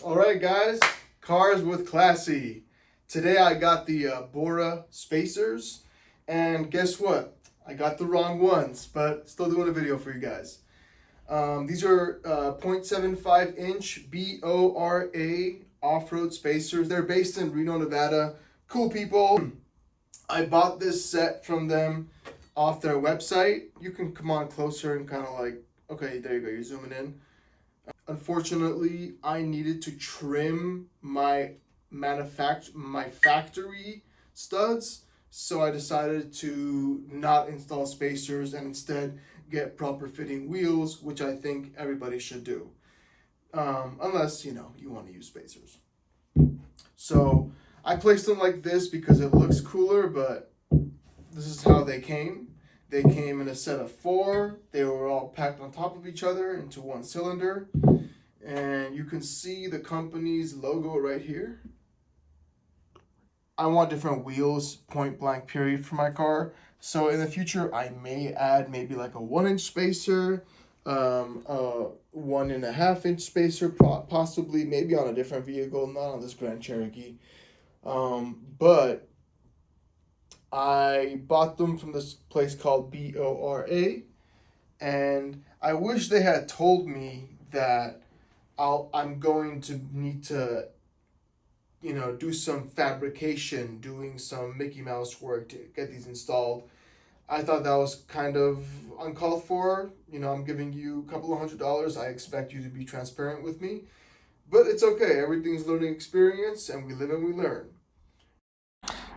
Alright guys, cars with classy. Today I got the BORA spacers, and guess what? I got the wrong ones, but still doing a video for you guys. These are 0.75 inch BORA off-road spacers. They're based in Reno, Nevada. Cool people. I bought this set from them off their website. You can come on closer and kind of like, okay, there you go, you're zooming in. Unfortunately, I needed to trim my factory studs, so I decided to not install spacers and instead get proper fitting wheels, which I think everybody should do, unless you want to use spacers. So I placed them like this because it looks cooler, but this is how they came. They came in a set of 4. They were all packed on top of each other into one cylinder. And you can see the company's logo right here. I want different wheels, point blank period, for my car. So in the future, I may add maybe like a 1-inch spacer, a 1.5-inch spacer, possibly, maybe on a different vehicle, not on this Grand Cherokee. But I bought them from this place called BORA, and I wish they had told me that I'm going to need to, do some fabrication, doing some Mickey Mouse work to get these installed. I thought that was kind of uncalled for. I'm giving you a couple of $100. I expect you to be transparent with me, but it's okay. Everything's learning experience, and we live and we learn.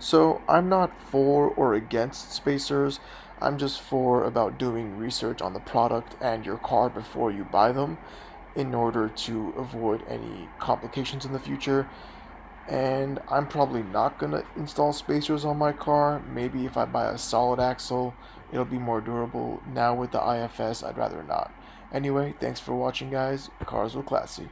So I'm not for or against spacers. I'm just for about doing research on the product and your car before you buy them in order to avoid any complications in the future. And I'm probably not going to install spacers on my car. Maybe if I buy a solid axle, it'll be more durable. Now with the IFS, I'd rather not. Anyway, thanks for watching, guys. Cars with Classy.